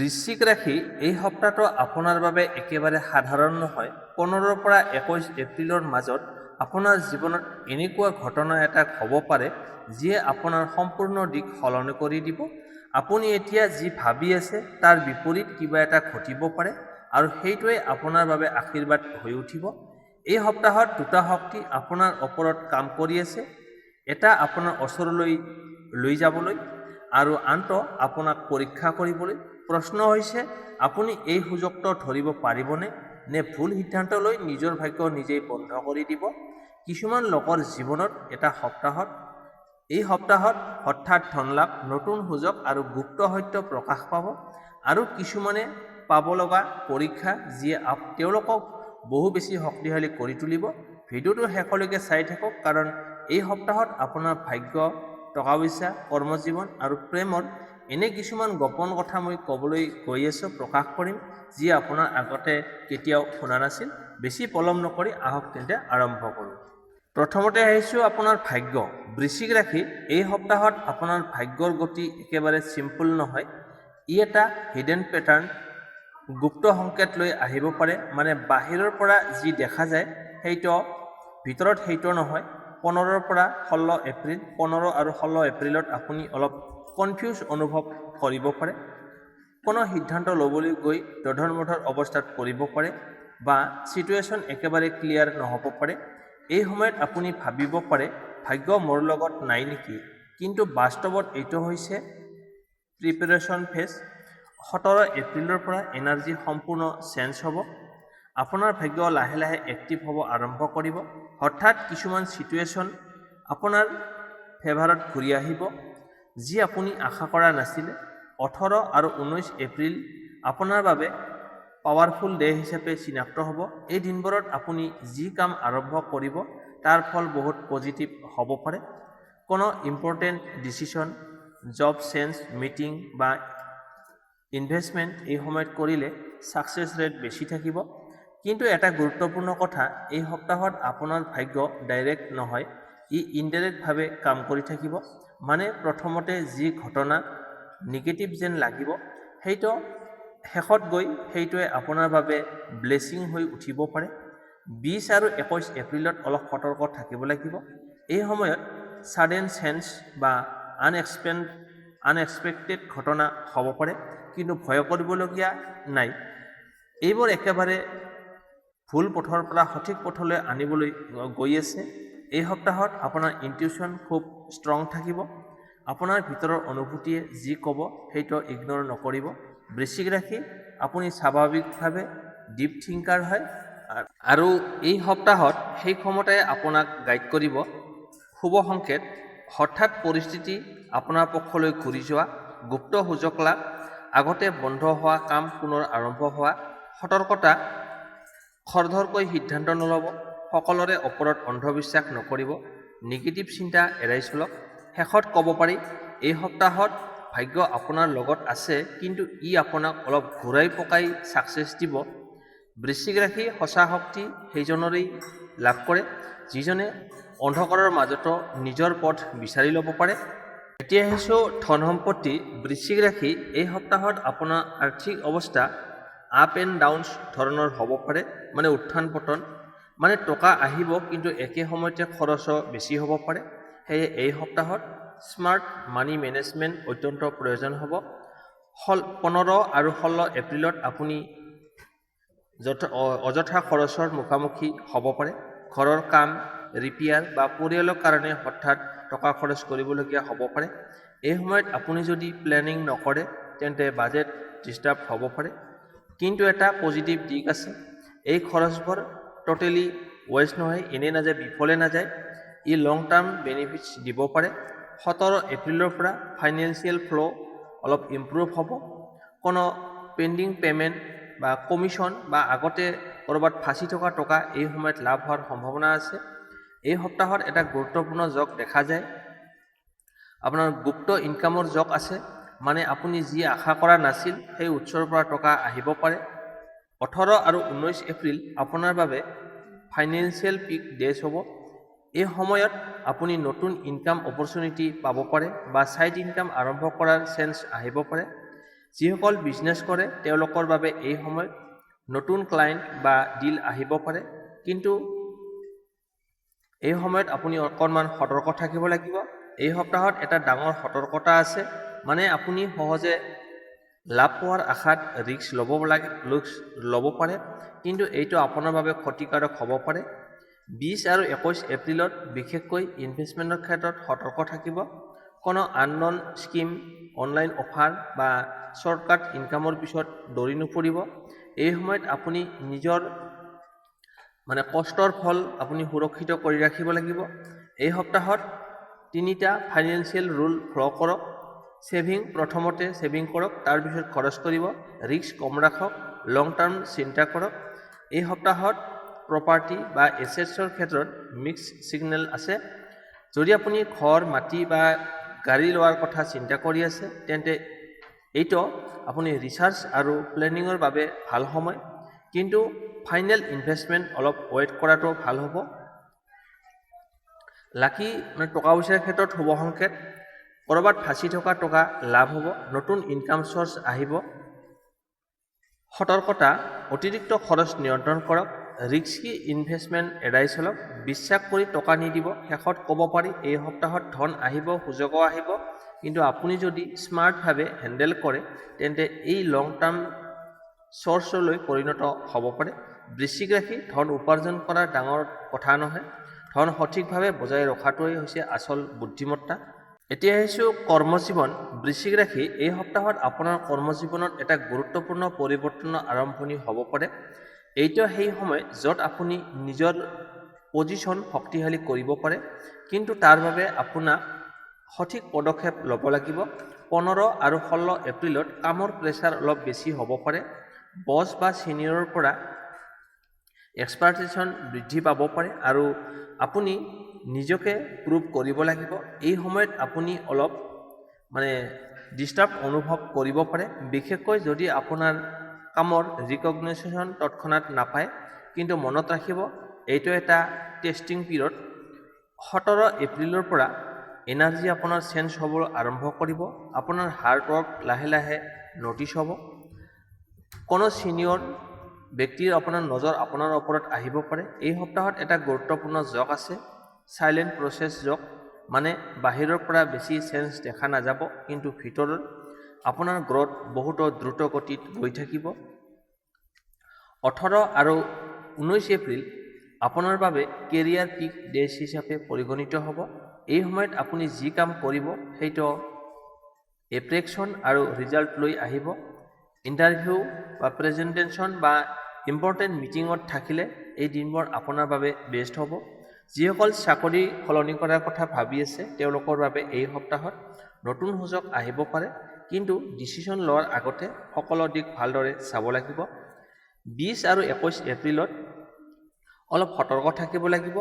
বৃশ্চিক ৰাশি এই সপ্তাহটো আপোনাৰ বাবে একেবাৰে সাধাৰণ নহয়। 15ৰ পৰা 21 এপ্ৰিলৰ মাজত আপোনাৰ জীৱনত এনেকুৱা ঘটনা এটা হ'ব পাৰে যিয়ে আপোনাৰ সম্পূৰ্ণ দিশ সলনি কৰি দিব। আপুনি এতিয়া যি ভাবি আছে তাৰ বিপৰীত কিবা এটা ঘটিব পাৰে আৰু সেইটোৱে আপোনাৰ বাবে আশীৰ্বাদ হৈ উঠিব। এই সপ্তাহত দুটা শক্তি আপোনাৰ ওপৰত কাম কৰি আছে, এটা আপোনাৰ ওচৰলৈ লৈ যাবলৈ আৰু আনটো আপোনাক পৰীক্ষা কৰিবলৈ। প্ৰশ্ন হৈছে, আপুনি এই সুযোগটো ধৰিব পাৰিবনে, নে ভুল সিদ্ধান্ত লৈ নিজৰ ভাগ্য নিজেই বন্ধ কৰি দিব? কিছুমান লোকৰ জীৱনত এই সপ্তাহত হঠাৎ ধনলাভ, নতুন সুযোগ আৰু গুপ্ত সত্য প্ৰকাশ পাব, আৰু কিছুমানে পাব লগা পৰীক্ষা যিয়ে তেওঁলোকক বহু বেছি শক্তিশালী কৰি তুলিব। ভিডিঅ'টো শেষলৈকে চাই থাকক, কাৰণ এই সপ্তাহত আপোনাৰ ভাগ্য, টকা পইচা, কৰ্মজীৱন আৰু প্ৰেমৰ এনে কিছুমান গোপন কথা মই ক'বলৈ গৈ আছোঁ, প্ৰকাশ কৰিম, যি আপোনাৰ আগতে কেতিয়াও শুনা নাছিল। বেছি পলম নকৰি আহক তেন্তে আৰম্ভ কৰোঁ। প্ৰথমতে আহিছোঁ আপোনাৰ ভাগ্য। বৃশ্চিক ৰাশি এই সপ্তাহত আপোনাৰ ভাগ্যৰ গতি একেবাৰে চিম্পল নহয়। ই এটা হিডেন পেটাৰ্ণ, গুপ্ত সংকেত লৈ আহিব পাৰে। মানে বাহিৰৰ পৰা যি দেখা যায় সেইটো ভিতৰত সেইটো নহয়। 15ৰ পৰা 16 এপ্ৰিল 15 আৰু 16 এপ্ৰিলত আপুনি অলপ কনফিউজ অনুভৱ কৰিব পাৰে। কোনো সিদ্ধান্ত ল'বলৈ গৈ দধৰ-মধৰ অৱস্থাত পৰিব পাৰে বা চিটুৱেশ্যন একেবাৰে ক্লিয়াৰ নহ'ব পাৰে। এই সময়ত আপুনি ভাবিব পাৰে, ভাগ্য মোৰ লগত নাই নেকি? কিন্তু বাস্তৱত এইটো হৈছে প্ৰিপেৰেশ্যন ফেজ। 17 এপ্ৰিলৰ পৰা এনাৰ্জি সম্পূৰ্ণ চেঞ্জ হ'ব। আপোনাৰ ভাগ্য লাহে লাহে এক্টিভ হ'ব আৰম্ভ কৰিব। হঠাৎ কিছুমান চিটুৱেশ্যন আপোনাৰ ফেভাৰত ঘূৰি আহিব, যি আপুনি আশা কৰা নাছিলে। 18 আৰু 19 এপ্ৰিল আপোনাৰ বাবে পাৱাৰফুল ডে হিচাপে চিনাক্ত হ'ব। এই দিনবোৰত আপুনি যি কাম আৰম্ভ কৰিব তাৰ ফল বহুত পজিটিভ হ'ব পাৰে। কোনো important decision, job change, meeting বা ইনভেষ্টমেণ্ট এই সময়ত কৰিলে ছাকচেছ ৰেট বেছি থাকিব। কিন্তু এটা গুৰুত্বপূৰ্ণ কথা, এই সপ্তাহত আপোনাৰ ভাগ্য ডাইৰেক্ট নহয়, ই ইনডাইৰেক্টভাৱে কাম কৰি থাকিব। মানে প্ৰথমতে যি ঘটনা নিগেটিভ যেন লাগিব, সেইটো শেষত গৈ সেইটোৱে আপোনাৰ বাবে ব্লেছিং হৈ উঠিব পাৰে। 20 আৰু 21 এপ্ৰিলত অলপ সতৰ্ক থাকিব লাগিব। এই সময়ত ছাডেন চেঞ্জ বা আনএক্সপেক্টেড ঘটনা হ'ব পাৰে, কিন্তু ভয় কৰিবলগীয়া নাই। এইবোৰ একেবাৰে ভুল পথৰ পৰা সঠিক পথলৈ আনিবলৈ গৈ আছে। এই সপ্তাহত আপোনাৰ ইনটিউশ্যন খুব ষ্ট্ৰং থাকিব। আপোনাৰ ভিতৰৰ অনুভূতিয়ে যি ক'ব সেইটো ইগন'ৰ নকৰিব। বৃশ্চিক ৰাশি, আপুনি স্বাভাৱিকভাৱে ডিপ থিংকাৰ হয়, আৰু এই সপ্তাহত সেই ক্ষমতাই আপোনাক গাইড কৰিব। শুভ সংকেত, হঠাৎ পৰিস্থিতি আপোনাৰ পক্ষলৈ ঘূৰি যোৱা, গুপ্ত সুযোগ লাভ, আগতে বন্ধ হোৱা কাম পুনৰ আৰম্ভ হোৱা। সতৰ্কতা, খৰধৰকৈ সিদ্ধান্ত নল'ব, সকলোৰে ওপৰত অন্ধবিশ্বাস নকৰিব, নিগেটিভ চিন্তা এৰাই চলক। শেষত ক'ব পাৰি, এই সপ্তাহত ভাগ্য আপোনাৰ লগত আছে, কিন্তু ই আপোনাক অলপ ঘূৰাই পকাই ছাকচেছ দিব। বৃশ্চিক ৰাশি সঁচা শক্তি সেইজনৰেই লাভ কৰে, যিজনে অন্ধকাৰৰ মাজতো নিজৰ পথ বিচাৰি ল'ব পাৰে। এতিয়া আহিছোঁ ধন সম্পত্তি। বৃশ্চিক ৰাশি এই সপ্তাহত আপোনাৰ আৰ্থিক অৱস্থা আপ এণ্ড ডাউনছ ধৰণৰ হ'ব পাৰে। মানে উত্থান পতন, মানে টকা আহিব কিন্তু একে সময়তে খৰচো বেছি হ'ব পাৰে। সেয়ে এই সপ্তাহত স্মাৰ্ট মানি মেনেজমেণ্ট অত্যন্ত প্ৰয়োজন হ'ব। 15 আৰু 16 এপ্ৰিলত আপুনি অযথা খৰচৰ মুখামুখি হ'ব পাৰে। ঘৰৰ কাম, ৰিপেয়াৰ বা পৰিয়ালৰ কাৰণে হঠাৎ টকা খৰচ কৰিবলগীয়া হ'ব পাৰে। এই সময়ত আপুনি যদি প্লেনিং নকৰে তেন্তে বাজেট ডিষ্টাৰ্ব হ'ব পাৰে। কিন্তু এটা পজিটিভ দিশ আছে, এই খৰচবোৰ টোটেলি ৱেষ্ট নহয়, এনেই নাযায়, বিফলে নাযায়। ই লং টাৰ্ম বেনিফিটছ দিব পাৰে। 17 এপ্ৰিলৰ পৰা ফাইনেন্সিয়েল ফ্ল' অলপ ইম্প্ৰুভ হ'ব। কোনো পেণ্ডিং পে'মেণ্ট বা কমিশ্যন বা আগতে ক'ৰবাত ফাঁচি থকা টকা এই সময়ত লাভ হোৱাৰ সম্ভাৱনা আছে। এই সপ্তাহত এটা গুৰুত্বপূৰ্ণ যোগ দেখা যায়, আপোনাৰ গুপ্ত ইনকামৰ যোগ আছে। মানে আপুনি যি আশা কৰা নাছিল সেই উৎসৰ পৰা টকা আহিব পাৰে। 18 আৰু 19 এপ্ৰিল আপোনাৰ বাবে ফাইনেন্সিয়েল পিক ডেজ হ'ব। এই সময়ত আপুনি নতুন ইনকাম অপৰচুনিটি পাব পাৰে বা ছাইড ইনকাম আৰম্ভ কৰাৰ চেঞ্চ আহিব পাৰে। যিসকল বিজনেছ কৰে তেওঁলোকৰ বাবে এই সময়ত নতুন ক্লায়েণ্ট বা ডিল আহিব পাৰে, কিন্তু এই সময়ত আপুনি অকণমান সতৰ্ক থাকিব লাগিব। এই সপ্তাহত এটা ডাঙৰ সতৰ্কতা আছে, মানে আপুনি সহজে লাভ পোৱাৰ আশাত ৰিস্ক ল'ব পাৰে, কিন্তু এইটো আপোনাৰ বাবে ক্ষতিকাৰক হ'ব পাৰে। 20 আৰু 21 এপ্ৰিলত বিশেষকৈ ইনভেষ্টমেণ্টৰ ক্ষেত্ৰত সতৰ্ক থাকিব। কোনো আননন স্কিম, অনলাইন অফাৰ বা শ্বৰ্টকাট ইনকামৰ পিছত দৌৰি নপৰিব। এই সময়ত আপুনি নিজৰ কষ্টৰ ফল আপুনি সুৰক্ষিত কৰি ৰাখিব লাগিব। এই সপ্তাহত 3টা ফাইনেন্সিয়েল ৰুল ফ'ল' কৰক। প্ৰথমতে ছেভিং কৰক, তাৰপিছত খৰচ কৰিব, ৰিস্ক কম ৰাখক, লং টাৰ্ম চিন্তা কৰক। এই সপ্তাহত প্ৰপাৰ্টি বা এছেটছৰ ক্ষেত্ৰত মিক্স ছিগনেল আছে। যদি আপুনি ঘৰ, মাটি বা গাড়ী লোৱাৰ কথা চিন্তা কৰি আছে, তেন্তে এইটো আপুনি ৰিচাৰ্চ আৰু প্লেনিঙৰ বাবে ভাল সময়, কিন্তু ফাইনেল ইনভেষ্টমেণ্ট অলপ ৱেইট কৰাটো ভাল হ'ব। লাকি টকা পইচাৰ ক্ষেত্ৰত শুভ সংকেত, ক'ৰবাত ফাঁচি থকা টকা লাভ হ'ব, নতুন ইনকাম চ'ৰ্চ আহিব। সতৰ্কতা, অতিৰিক্ত খৰচ নিয়ন্ত্ৰণ কৰক, ৰিস্কি ইনভেষ্টমেণ্ট এৰাই চলক, বিশ্বাস কৰি টকা নিদিব। শেষত ক'ব পাৰি এই সপ্তাহত ধন আহিব, সুযোগো আহিব, কিন্তু আপুনি যদি স্মাৰ্টভাৱে হেণ্ডেল কৰে তেন্তে এই লং টাৰ্ম চ'ৰ্চলৈ পৰিণত হ'ব পাৰে। বৃশ্চিক ৰাশি, ধন উপাৰ্জন কৰা ডাঙৰ কথা নহয়, ধন সঠিকভাৱে বজাই ৰখাটোৱেই হৈছে আচল বুদ্ধিমত্তা। এতিয়া আহিছোঁ কৰ্মজীৱন। বৃশ্চিক ৰাশি, এই সপ্তাহত আপোনাৰ কৰ্মজীৱনত এটা গুৰুত্বপূৰ্ণ পৰিৱৰ্তনৰ আৰম্ভণি হ'ব পাৰে। এইটো সেই সময় য'ত আপুনি নিজৰ পজিশ্যন শক্তিশালী কৰিব পাৰে, কিন্তু তাৰ বাবে আপোনাক সঠিক পদক্ষেপ ল'ব লাগিব। 15 আৰু 16 এপ্ৰিলত কামৰ প্ৰেছাৰ অলপ বেছি হ'ব পাৰে। বছ বা ছিনিয়ৰৰ পৰা এক্সপেক্টেশ্যন বৃদ্ধি পাব পাৰে আৰু আপুনি নিজকে প্ৰুভ কৰিব লাগিব। এই সময়ত আপুনি অলপ ডিষ্টাৰ্ব অনুভৱ কৰিব পাৰে, বিশেষকৈ যদি আপোনাৰ কামৰ ৰিকগনিশ্যন তৎক্ষণাত নাপায়, কিন্তু মনত ৰাখিব এইটো এটা টেষ্টিং পিৰিয়ড। 17 এপ্ৰিলৰ পৰা এনাৰ্জি আপোনাৰ চেঞ্জ হ'ব আৰম্ভ কৰিব, আপোনাৰ হাৰ্ড ৱৰ্ক লাহে লাহে নটিচ হ'ব। কোনো ছিনিয়ৰ ব্যক্তিৰ আপোনাৰ নজৰ আপোনাৰ ওপৰত আহিব পাৰে। এই সপ্তাহত এটা গুৰুত্বপূৰ্ণ যোগ আছে, চাইলেণ্ট প্ৰচেছ যোগ, মানে বাহিৰৰ পৰা বেছি চেঞ্জ দেখা নাযাব, কিন্তু ভিতৰত আপোনাৰ গ্ৰথ বহুতো দ্ৰুত গতিত গৈ থাকিব। 18 আৰু 19 এপ্ৰিল আপোনাৰ বাবে কেৰিয়াৰ পিক ডেজ হিচাপে পৰিগণিত হ'ব। এই সময়ত আপুনি যি কাম কৰিব সেইটো এপ্ৰেকশ্যন আৰু ৰিজাল্ট লৈ আহিব। ইণ্টাৰভিউ বা প্ৰেজেণ্টেশ্যন বা ইম্পৰ্টেণ্ট মিটিঙত থাকিলে এই দিনবোৰ আপোনাৰ বাবে বেষ্ট হ'ব। যিসকল চাকৰি সলনি কৰাৰ কথা ভাবি আছে তেওঁলোকৰ বাবে এই সপ্তাহত নতুন সুযোগ আহিব পাৰে, কিন্তু ডিচিশ্যন লোৱাৰ আগতে সকলো দিশ ভালদৰে চাব লাগিব। 20 আৰু 21 এপ্ৰিলত অলপ সতৰ্ক থাকিব লাগিব।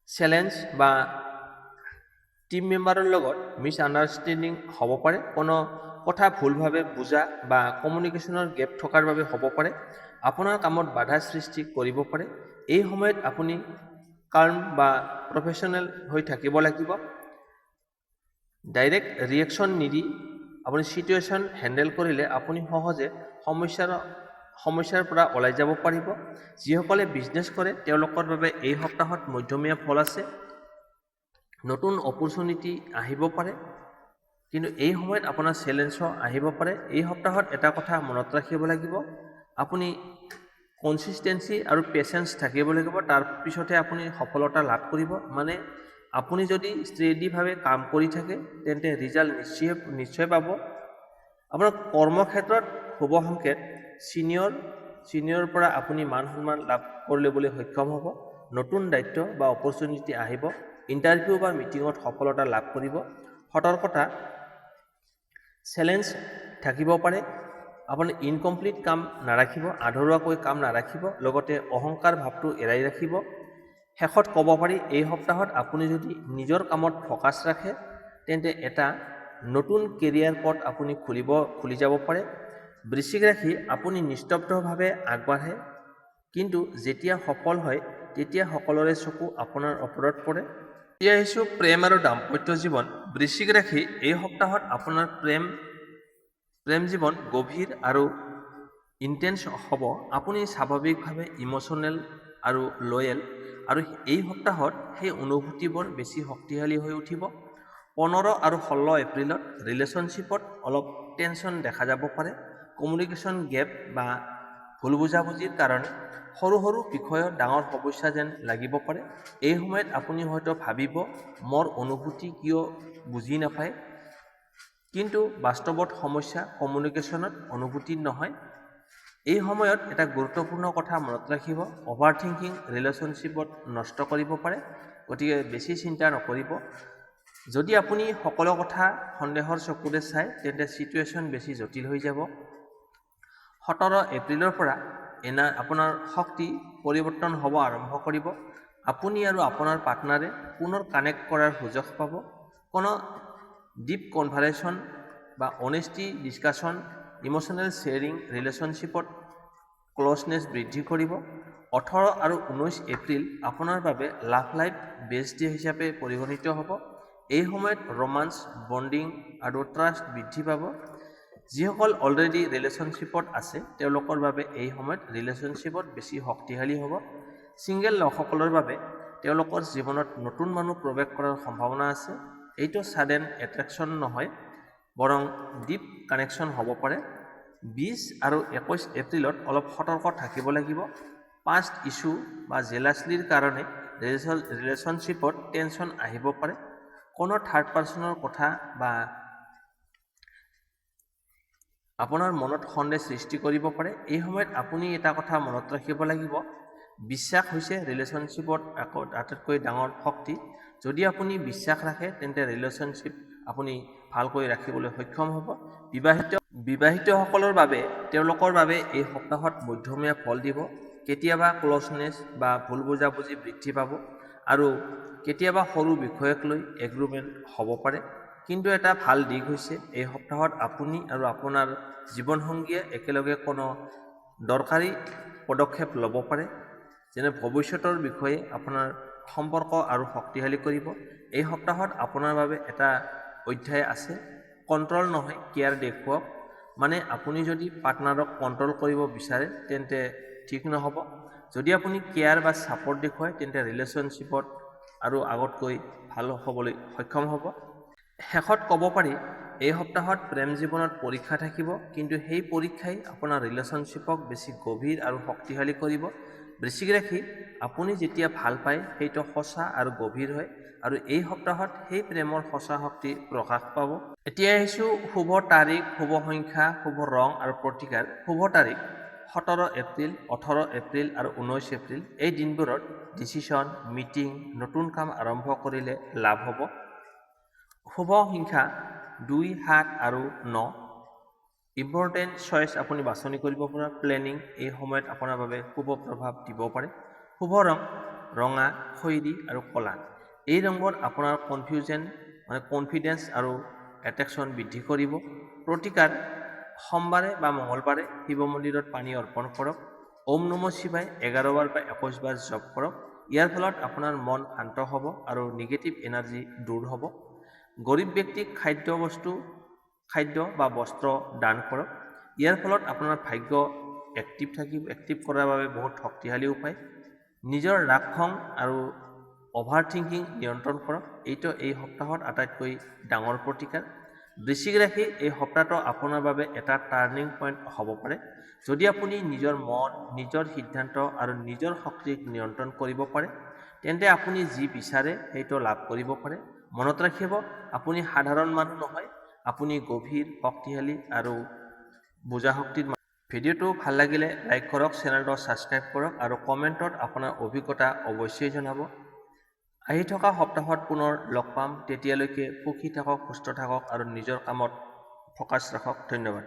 চেলেঞ্জ বা টিম মেম্বাৰৰ লগত মিছ আণ্ডাৰষ্টেণ্ডিং হ'ব পাৰে, কোনো কথা ভুলভাৱে বুজা বা কমিউনিকেশ্যনৰ গেপ থকাৰ বাবে হ'ব পাৰে, আপোনাৰ কামত বাধা সৃষ্টি কৰিব পাৰে। এই সময়ত আপুনি কাৰ্ম বা প্ৰফেশ্যনেল হৈ থাকিব লাগিব। ডাইৰেক্ট ৰিয়েকশ্যন নিদি আপুনি ছিটুৱেশ্যন হেণ্ডেল কৰিলে আপুনি সহজে সমস্যাৰ পৰা ওলাই যাব পাৰিব। যিসকলে বিজনেছ কৰে তেওঁলোকৰ বাবে এই সপ্তাহত মধ্যমীয়া ফল আছে, নতুন অপৰচুনিটি আহিব পাৰে, কিন্তু এই সময়ত আপোনাৰ চেলেঞ্জো আহিব পাৰে। এই সপ্তাহত এটা কথা মনত ৰাখিব লাগিব, আপুনি কনচিষ্টেঞ্চি আৰু পেচেঞ্চ থাকিব লাগিব, তাৰ পিছতহে আপুনি সফলতা লাভ কৰিব। মানে আপুনি যদি ষ্টেডিভাৱে কাম কৰি থাকে তেন্তে ৰিজাল্ট নিশ্চয় পাব। আপোনাৰ কৰ্মক্ষেত্ৰত শুভ সংকেত, ছিনিয়ৰৰ পৰা আপুনি মান সন্মান লাভ কৰিবলৈ সক্ষম হ'ব, নতুন দায়িত্ব বা অপৰচুনিটি আহিব, ইণ্টাৰভিউ বা মিটিঙত সফলতা লাভ কৰিব। সতৰ্কতা, চেলেঞ্জ থাকিব পাৰে, আপুনি ইনকমপ্লিট কাম নাৰাখিব, আধৰুৱাকৈ কাম নাৰাখিব, লগতে অহংকাৰ ভাৱটো এৰাই ৰাখিব। শেষত ক'ব পাৰি এই সপ্তাহত আপুনি যদি নিজৰ কামত ফ'কাছ ৰাখে তেন্তে এটা নতুন কেৰিয়াৰ পথ আপুনি খুলি যাব পাৰে। বৃশ্চিক ৰাশি, আপুনি নিস্তব্ধভাৱে আগবাঢ়ে, কিন্তু যেতিয়া সফল হয় তেতিয়া সকলোৰে চকু আপোনাৰ ওপৰত পৰে। এতিয়া আহিছোঁ প্ৰেম আৰু দাম্পত্য জীৱন। বৃশ্চিক ৰাশি, এই সপ্তাহত আপোনাৰ প্ৰেম প্ৰেম জীৱন গভীৰ আৰু ইণ্টেন্স হ'ব। আপুনি স্বাভাৱিকভাৱে ইম'চনেল আৰু লয়েল, আৰু এই সপ্তাহত সেই অনুভূতিবোৰ বেছি শক্তিশালী হৈ উঠিব। 15 আৰু 16 এপ্ৰিলত ৰিলেশ্যনশ্বিপত অলপ টেনশ্যন দেখা যাব পাৰে। কমিউনিকেশ্যন গেপ বা ভুল বুজাবুজিৰ কাৰণে সৰু সৰু বিষয়ত ডাঙৰ সমস্যা যেন লাগিব পাৰে। এই সময়ত আপুনি হয়তো ভাবিব, মোৰ অনুভূতি কিয় বুজি নাপায়, কিন্তু বাস্তৱত সমস্যা কমিউনিকেশ্যনত, অনুভূতিত নহয়। এই সময়ত এটা গুৰুত্বপূৰ্ণ কথা মনত ৰাখিব, অভাৰ থিংকিং ৰিলেশ্যনশ্বিপত নষ্ট কৰিব পাৰে, গতিকে বেছি চিন্তা নকৰিব। যদি আপুনি সকলো কথা সন্দেহৰ চকুৰে চায়, তেন্তে ছিটুৱেশ্যন বেছি জটিল হৈ যাব। 17 এপ্ৰিলৰ পৰা আপোনাৰ শক্তি পৰিৱৰ্তন হ'ব আৰম্ভ কৰিব। আপুনি আৰু আপোনাৰ পাৰ্টনাৰে পুনৰ কানেক্ট কৰাৰ সুযোগ পাব। কোনো ডিপ কনভাৰেশ্যন বা অনেষ্টি ডিছকাশ্যন, ইম'চনেল শ্বেয়াৰিং ৰিলেশ্যনশ্বিপত ক্ল'জনেছ বৃদ্ধি কৰিব। 18 আৰু 19 এপ্ৰিল আপোনাৰ বাবে লাভ লাইফ বেষ্ট ডে হিচাপে পৰিগণিত হ'ব। এই সময়ত ৰোমান্স, বণ্ডিং আৰু ট্ৰাষ্ট বৃদ্ধি পাব। যিসকল অলৰেডি ৰিলেশ্যনশ্বিপত আছে তেওঁলোকৰ বাবে এই সময়ত ৰিলেশ্যনশ্বিপত বেছি শক্তিশালী হ'ব। ছিংগেল লোকসকলৰ বাবে তেওঁলোকৰ জীৱনত নতুন মানুহ প্ৰৱেশ কৰাৰ সম্ভাৱনা আছে। এইটো ছাডেন এট্ৰেকশ্যন নহয়, বৰং ডিপ কানেকশ্যন হ'ব পাৰে। 20 আৰু 21 এপ্ৰিলত অলপ সতৰ্ক থাকিব লাগিব। পাষ্ট ইছ্যু বা জেলাছলিৰ কাৰণে ৰিলেশ্যনশ্বিপত টেনশ্যন আহিব পাৰে। কোনো থাৰ্ড পাৰ্চনৰ কথা বা আপোনাৰ মনত সন্দেহ সৃষ্টি কৰিব পাৰে। এই সময়ত আপুনি এটা কথা মনত ৰাখিব লাগিব, বিশ্বাস হৈছে ৰিলেশ্যনশ্বিপত আটাইতকৈ ডাঙৰ শক্তি। যদি আপুনি বিশ্বাস ৰাখে, তেন্তে ৰিলেশ্যনশ্বিপ আপুনি ভালকৈ ৰাখিবলৈ সক্ষম হ'ব। বিবাহিতসকলৰ বাবে তেওঁলোকৰ বাবে এই সপ্তাহত মধ্যমীয়া ফল দিব। কেতিয়াবা ক্ল'জনেছ বা ভুল বুজাবুজি বৃদ্ধি পাব, আৰু কেতিয়াবা সৰু বিষয়ক লৈ এগ্ৰিমেণ্ট হ'ব পাৰে। কিন্তু এটা ভাল দিশ হৈছে, এই সপ্তাহত আপুনি আৰু আপোনাৰ জীৱনসংগীয়ে একেলগে কোনো দৰকাৰী পদক্ষেপ ল'ব পাৰে, যেনে ভৱিষ্যতৰ বিষয়ে আপোনাৰ সম্পৰ্ক আৰু শক্তিশালী কৰিব। এই সপ্তাহত আপোনাৰ বাবে এটা অধ্যায় আছে, কণ্ট্ৰল নহয় কেয়াৰ দেখুৱাওক। মানে আপুনি যদি পাৰ্টনাৰক কণ্ট্ৰল কৰিব বিচাৰে, তেন্তে ঠিক নহ'ব। যদি আপুনি কেয়াৰ বা ছাপৰ্ট দেখুৱায়, তেন্তে ৰিলেশ্যনশ্বিপত আৰু আগতকৈ ভাল হ'বলৈ সক্ষম হ'ব। শেষত ক'ব পাৰি, এই সপ্তাহত প্ৰেম জীৱনত পৰীক্ষা থাকিব, কিন্তু সেই পৰীক্ষাই আপোনাৰ ৰিলেশ্যনশ্বিপক বেছি গভীৰ আৰু শক্তিশালী কৰিব। বৃশ্চিক ৰাশি, আপুনি যেতিয়া ভাল পায় সেইটো সঁচা আৰু গভীৰ হয়, আৰু এই সপ্তাহত সেই প্ৰেমৰ সঁচা শক্তি প্ৰকাশ পাব। এতিয়া আহিছোঁ শুভ তাৰিখ, শুভ সংখ্যা, শুভ ৰং আৰু প্ৰতিকাৰ। শুভ তাৰিখ 17 এপ্ৰিল, 18 এপ্ৰিল আৰু 19 এপ্ৰিল। এই দিনবোৰত ডিচিশ্যন, মিটিং, নতুন কাম আৰম্ভ কৰিলে লাভ হ'ব। শুভ সংখ্যা 2, 7 আৰু 9। ইম্পৰ্টেণ্ট চইচ আপুনি বাছনি কৰিব পৰা প্লেনিং এই সময়ত আপোনাৰ বাবে শুভ প্ৰভাৱ দিব পাৰে। শুভ ৰং ৰঙা, খয়েৰী আৰু ক'লা। এই ৰংবোৰ আপোনাৰ কনফিডেন্স আৰু এট্ৰেকশ্যন বৃদ্ধি কৰিব। প্ৰতিকাৰ সোমবাৰে বা মঙলবাৰে শিৱ মন্দিৰত পানী অৰ্পণ কৰক। ওম নমঃ শিৱায় 11 বাৰ বা 21 বাৰ জপ কৰক। ইয়াৰ ফলত আপোনাৰ মন শান্ত হ'ব আৰু নিগেটিভ এনাৰ্জি দূৰ হ'ব। গৰীব ব্যক্তিক খাদ্য বা বস্ত্ৰ দান কৰক। ইয়াৰ ফলত আপোনাৰ ভাগ্য এক্টিভ কৰাৰ বাবে বহুত শক্তিশালী উপায়। নিজৰ ৰাগ খং আৰু অভাৰ থিংকিং নিয়ন্ত্ৰণ কৰক। এইটো এই সপ্তাহত আটাইতকৈ ডাঙৰ প্ৰতিকাৰ। বৃশ্চিক ৰাশি, এই সপ্তাহটো আপোনাৰ বাবে এটা টাৰ্ণিং পইণ্ট হ'ব পাৰে। যদি আপুনি নিজৰ মন, নিজৰ সিদ্ধান্ত আৰু নিজৰ শক্তিক নিয়ন্ত্ৰণ কৰিব পাৰে, তেন্তে আপুনি যি বিচাৰে সেইটো লাভ কৰিব পাৰে। মনত ৰাখিব, আপুনি সাধাৰণ মানুহ নহয়, আপুনি গভীৰ, শক্তিশালী আৰু বুজা শক্তিৰ মানুহ। ভিডিঅ'টো ভাল লাগিলে লাইক কৰক, চেনেলটো ছাবস্ক্ৰাইব কৰক আৰু কমেণ্টত আপোনাৰ অভিজ্ঞতা অৱশ্যেই জনাব। আহি থকা সপ্তাহত পুনৰ লগ পাম। তেতিয়ালৈকে সুখী থাকক, সুস্থ থাকক আৰু নিজৰ কামত ফ'কাছ ৰাখক। ধন্যবাদ।